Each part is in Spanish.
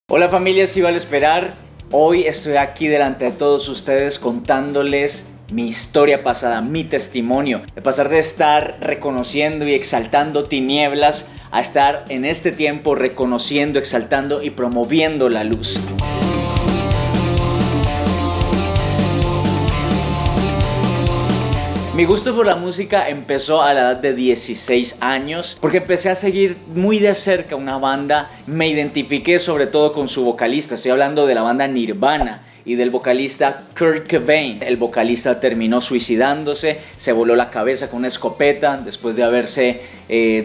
Hola familia, si vale esperar. Hoy estoy aquí delante de todos ustedes contándoles mi historia pasada, mi testimonio, de pasar de estar reconociendo y exaltando tinieblas a estar en este tiempo reconociendo, exaltando y promoviendo la luz. Mi gusto por la música empezó a la edad de 16 años porque empecé a seguir muy de cerca una banda. Me identifiqué sobre todo con su vocalista, estoy hablando de la banda Nirvana y del vocalista Kurt Cobain. El vocalista terminó suicidándose, se voló la cabeza con una escopeta después de haberse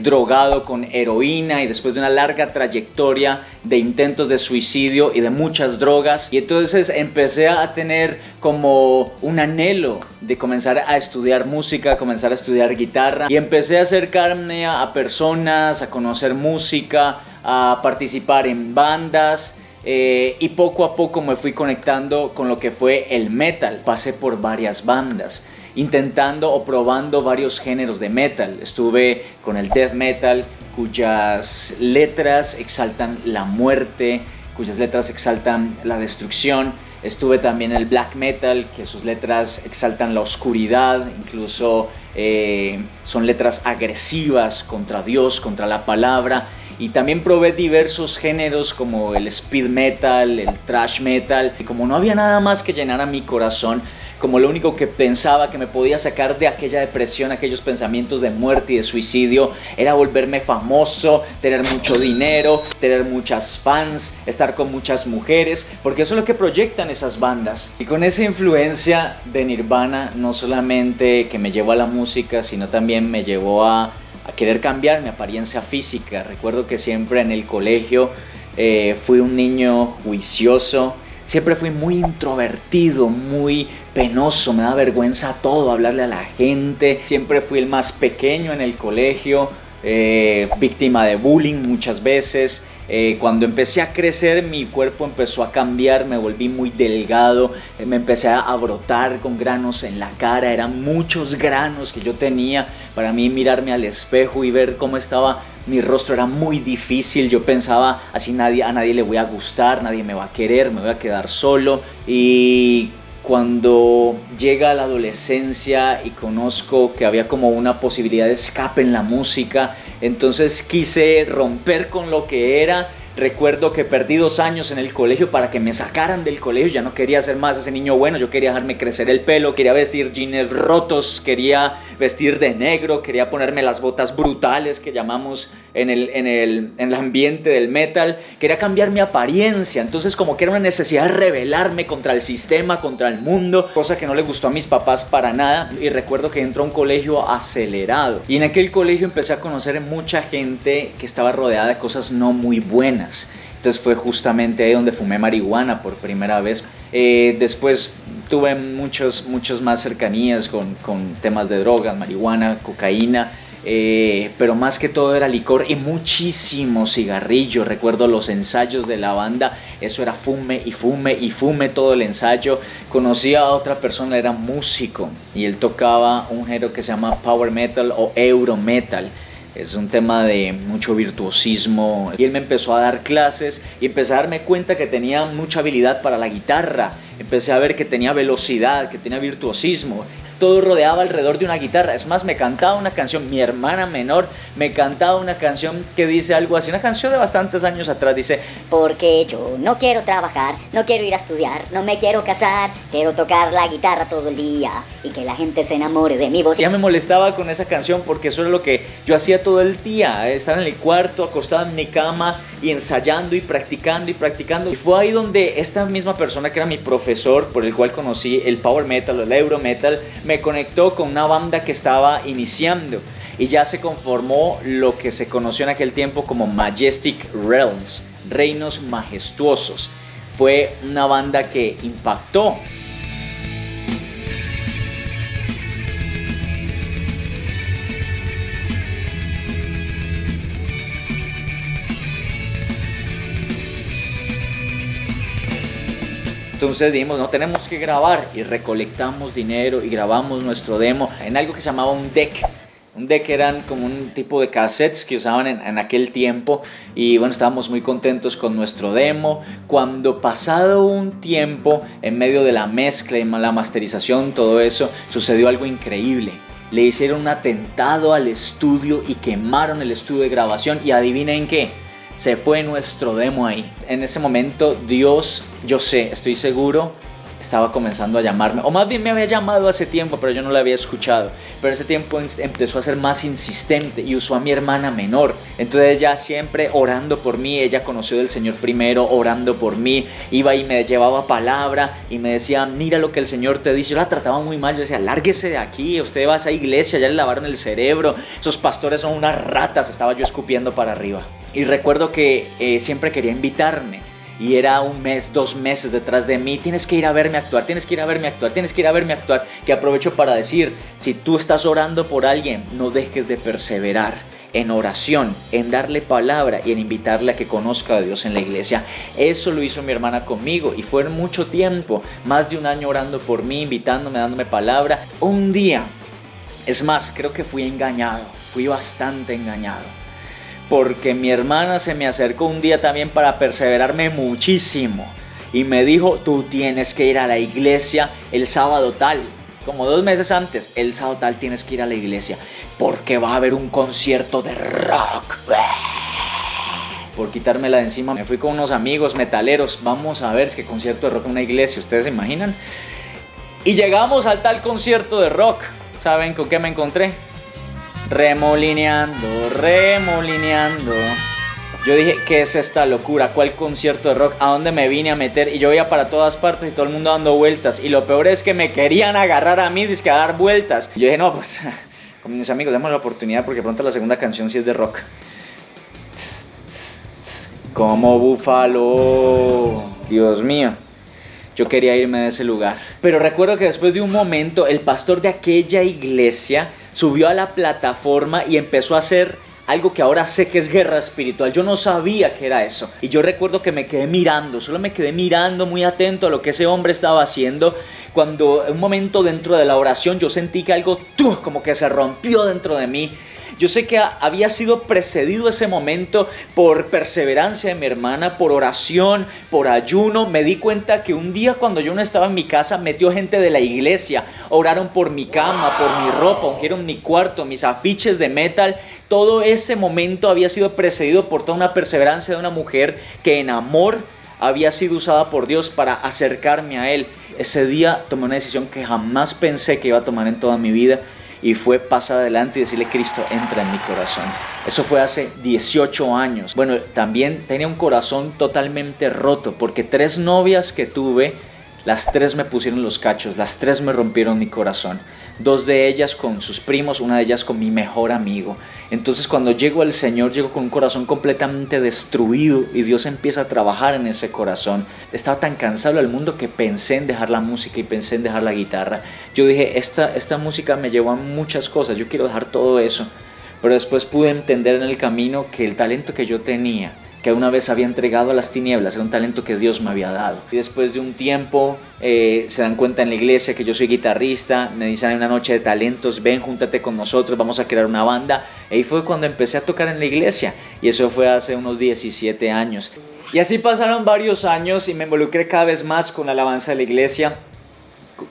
drogado con heroína y después de una larga trayectoria de intentos de suicidio y de muchas drogas. Y entonces empecé a tener como un anhelo de comenzar a estudiar música, comenzar a estudiar guitarra, y empecé a acercarme a personas, a conocer música, a participar en bandas. Y poco a poco me fui conectando con lo que fue el metal. Pasé por varias bandas, intentando o probando varios géneros de metal. Estuve con el death metal, cuyas letras exaltan la muerte, cuyas letras exaltan la destrucción. Estuve también en el black metal, que sus letras exaltan la oscuridad, incluso son letras agresivas contra Dios, contra la palabra. Y también probé diversos géneros como el speed metal, el thrash metal. Y como no había nada más que llenara mi corazón, como lo único que pensaba que me podía sacar de aquella depresión, aquellos pensamientos de muerte y de suicidio, era volverme famoso, tener mucho dinero, tener muchas fans, estar con muchas mujeres, porque eso es lo que proyectan esas bandas. Y con esa influencia de Nirvana, no solamente que me llevó a la música, sino también me llevó a querer cambiar mi apariencia física. Recuerdo que siempre en el colegio fui un niño juicioso, siempre fui muy introvertido, muy penoso, me da vergüenza todo, hablarle a la gente. Siempre fui el más pequeño en el colegio, víctima de bullying muchas veces. Cuando empecé a crecer, mi cuerpo empezó a cambiar, me volví muy delgado, me empecé a brotar con granos en la cara. Eran muchos granos que yo tenía. Para mí mirarme al espejo y ver cómo estaba mi rostro era muy difícil. Yo pensaba, así a nadie le voy a gustar, nadie me va a querer, me voy a quedar solo. Y cuando llega la adolescencia y conozco que había como una posibilidad de escape en la música, entonces quise romper con lo que era. Recuerdo que perdí 2 años en el colegio para que me sacaran del colegio. Ya no quería ser más ese niño bueno, yo quería dejarme crecer el pelo, quería vestir jeans rotos, quería vestir de negro, quería ponerme las botas brutales que llamamos en el ambiente del metal. Quería cambiar mi apariencia, entonces como que era una necesidad de rebelarme contra el sistema, contra el mundo, cosa que no le gustó a mis papás para nada. Y recuerdo que entré a un colegio acelerado, y en aquel colegio empecé a conocer mucha gente que estaba rodeada de cosas no muy buenas. Entonces fue justamente ahí donde fumé marihuana por primera vez. Después tuve muchos más cercanías con temas de drogas, marihuana, cocaína. Pero más que todo era licor y muchísimo cigarrillo. Recuerdo los ensayos de la banda, eso era fume y fume y fume todo el ensayo. Conocí a otra persona, era músico, y él tocaba un género que se llama power metal o euro metal. Es un tema de mucho virtuosismo, y él me empezó a dar clases y empecé a darme cuenta que tenía mucha habilidad para la guitarra. Empecé a ver que tenía velocidad, que tenía virtuosismo. Todo rodeaba alrededor de una guitarra. Es más, me cantaba una canción, mi hermana menor me cantaba una canción que dice algo así, una canción de bastantes años atrás, dice: porque yo no quiero trabajar, no quiero ir a estudiar, no me quiero casar, quiero tocar la guitarra todo el día y que la gente se enamore de mi voz. Ya me molestaba con esa canción porque eso era lo que yo hacía todo el día, estar en el cuarto, acostado en mi cama y ensayando y practicando y practicando. Y fue ahí donde esta misma persona que era mi profesor, por el cual conocí el power metal o el euro metal, me conectó con una banda que estaba iniciando, y ya se conformó lo que se conoció en aquel tiempo como Majestic Realms, reinos majestuosos. Fue una banda que impactó. Entonces dijimos, no, tenemos que grabar, y recolectamos dinero y grabamos nuestro demo en algo que se llamaba un deck. Un deck eran como un tipo de cassettes que usaban en aquel tiempo. Y bueno, estábamos muy contentos con nuestro demo. Cuando pasado un tiempo, en medio de la mezcla y la masterización, todo eso, sucedió algo increíble. Le hicieron un atentado al estudio y quemaron el estudio de grabación. Y adivinen qué, se fue nuestro demo ahí. En ese momento Dios, yo sé, estoy seguro, estaba comenzando a llamarme, o más bien me había llamado hace tiempo, pero yo no lo había escuchado. Pero ese tiempo empezó a ser más insistente y usó a mi hermana menor. Entonces ella siempre orando por mí, ella conoció del Señor primero, orando por mí, iba y me llevaba palabra y me decía, mira lo que el Señor te dice. Yo la trataba muy mal, yo decía, lárguese de aquí, usted va a esa iglesia, ya le lavaron el cerebro, esos pastores son unas ratas, estaba yo escupiendo para arriba. Y recuerdo que siempre quería invitarme. Y era un mes, 2 meses detrás de mí. Tienes que ir a verme actuar, tienes que ir a verme actuar, tienes que ir a verme actuar. Que aprovecho para decir, si tú estás orando por alguien, no dejes de perseverar en oración, en darle palabra y en invitarle a que conozca a Dios en la iglesia. Eso lo hizo mi hermana conmigo y fue mucho tiempo, más de un año orando por mí, invitándome, dándome palabra. Un día, es más, creo que fui engañado, fui bastante engañado. Porque mi hermana se me acercó un día también para perseverarme muchísimo. Y me dijo, tú tienes que ir a la iglesia el sábado tal. Como 2 meses antes, el sábado tal tienes que ir a la iglesia. Porque va a haber un concierto de rock. Por quitármela de encima, me fui con unos amigos metaleros. Vamos a ver qué concierto de rock en una iglesia, ¿ustedes se imaginan? Y llegamos al tal concierto de rock. ¿Saben con qué me encontré? Remolineando. Yo dije, ¿qué es esta locura? ¿Cuál concierto de rock? ¿A dónde me vine a meter? Y yo iba para todas partes y todo el mundo dando vueltas. Y lo peor es que me querían agarrar a mí, dizque a dar vueltas. Y yo dije, no, pues, con mis amigos, demos la oportunidad porque pronto la segunda canción sí es de rock. Como búfalo. Dios mío. Yo quería irme de ese lugar. Pero recuerdo que después de un momento, el pastor de aquella iglesia subió a la plataforma y empezó a hacer algo que ahora sé que es guerra espiritual. Yo no sabía que era eso. Y yo recuerdo que me quedé mirando, solo me quedé mirando muy atento a lo que ese hombre estaba haciendo. Cuando en un momento dentro de la oración yo sentí que algo como que se rompió dentro de mí. Yo sé que había sido precedido ese momento por perseverancia de mi hermana, por oración, por ayuno. Me di cuenta que un día cuando yo no estaba en mi casa, metió gente de la iglesia. Oraron por mi cama, por mi ropa, ungieron mi cuarto, mis afiches de metal. Todo ese momento había sido precedido por toda una perseverancia de una mujer que en amor había sido usada por Dios para acercarme a Él. Ese día tomé una decisión que jamás pensé que iba a tomar en toda mi vida. Y fue pasar adelante y decirle, Cristo, entra en mi corazón. Eso fue hace 18 años. Bueno, también tenía un corazón totalmente roto, porque 3 novias que tuve, las 3 me pusieron los cachos, las 3 me rompieron mi corazón. 2 de ellas con sus primos, una de ellas con mi mejor amigo. Entonces cuando llego al Señor, llego con un corazón completamente destruido y Dios empieza a trabajar en ese corazón. Estaba tan cansado del mundo que pensé en dejar la música y pensé en dejar la guitarra. Yo dije, esta música me llevó a muchas cosas, yo quiero dejar todo eso. Pero después pude entender en el camino que el talento que yo tenía, que una vez había entregado a las tinieblas, era un talento que Dios me había dado. Y después de un tiempo se dan cuenta en la iglesia que yo soy guitarrista, me dicen, hay una noche de talentos, ven, júntate con nosotros, vamos a crear una banda. Y ahí fue cuando empecé a tocar en la iglesia, y eso fue hace unos 17 años. Y así pasaron varios años y me involucré cada vez más con la alabanza de la iglesia,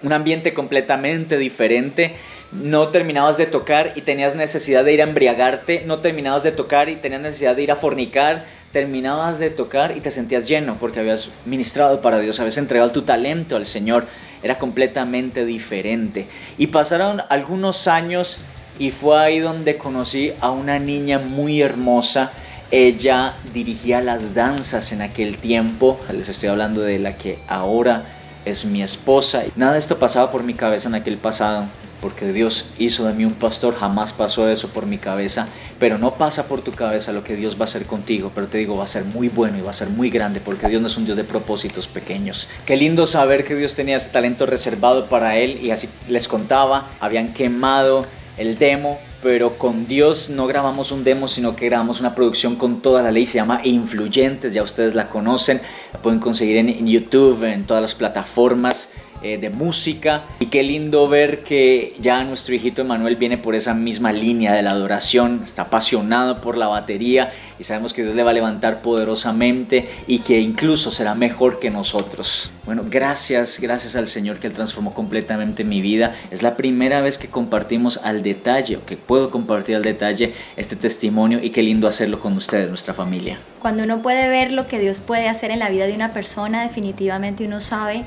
un ambiente completamente diferente. No terminabas de tocar y tenías necesidad de ir a embriagarte, no terminabas de tocar y tenías necesidad de ir a fornicar, terminabas de tocar y te sentías lleno porque habías ministrado para Dios, habías entregado tu talento al Señor. Era completamente diferente. Y pasaron algunos años y fue ahí donde conocí a una niña muy hermosa. Ella dirigía las danzas en aquel tiempo, les estoy hablando de la que ahora es mi esposa. Nada de esto pasaba por mi cabeza en aquel pasado, porque Dios hizo de mí un pastor, jamás pasó eso por mi cabeza. Pero no pasa por tu cabeza lo que Dios va a hacer contigo, pero te digo, va a ser muy bueno y va a ser muy grande, porque Dios no es un Dios de propósitos pequeños. Qué lindo saber que Dios tenía ese talento reservado para él, y así les contaba, habían quemado el demo, pero con Dios no grabamos un demo, sino que grabamos una producción con toda la ley. Se llama Influyentes, ya ustedes la conocen, la pueden conseguir en YouTube, en todas las plataformas. de música. Y qué lindo ver que ya nuestro hijito Emanuel viene por esa misma línea de la adoración, está apasionado por la batería y sabemos que Dios le va a levantar poderosamente y que incluso será mejor que nosotros. Bueno, gracias al Señor que Él transformó completamente mi vida. Es la primera vez que compartimos al detalle, o que puedo compartir al detalle este testimonio, y qué lindo hacerlo con ustedes, nuestra familia. Cuando uno puede ver lo que Dios puede hacer en la vida de una persona, definitivamente uno sabe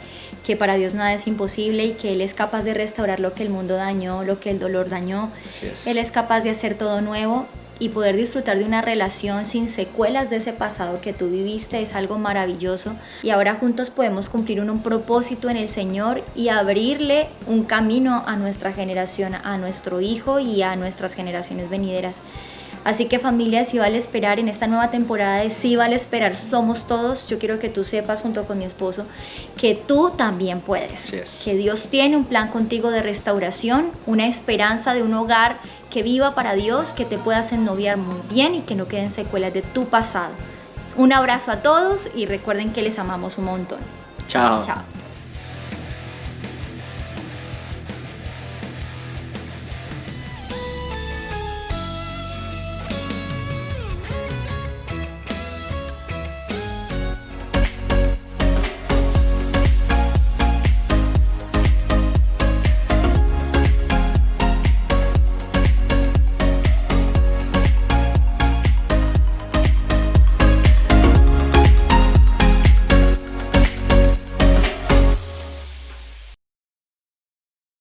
que para Dios nada es imposible y que Él es capaz de restaurar lo que el mundo dañó, lo que el dolor dañó. Así es. Él es capaz de hacer todo nuevo y poder disfrutar de una relación sin secuelas de ese pasado que tú viviste es algo maravilloso. Y ahora juntos podemos cumplir un propósito en el Señor y abrirle un camino a nuestra generación, a nuestro hijo y a nuestras generaciones venideras. Así que familia, si vale esperar en esta nueva temporada de Si Vale Esperar Somos Todos, yo quiero que tú sepas junto con mi esposo que tú también puedes. Yes. Que Dios tiene un plan contigo de restauración, una esperanza de un hogar que viva para Dios, que te puedas ennoviar muy bien y que no queden secuelas de tu pasado. Un abrazo a todos y recuerden que les amamos un montón. Chao. Chao.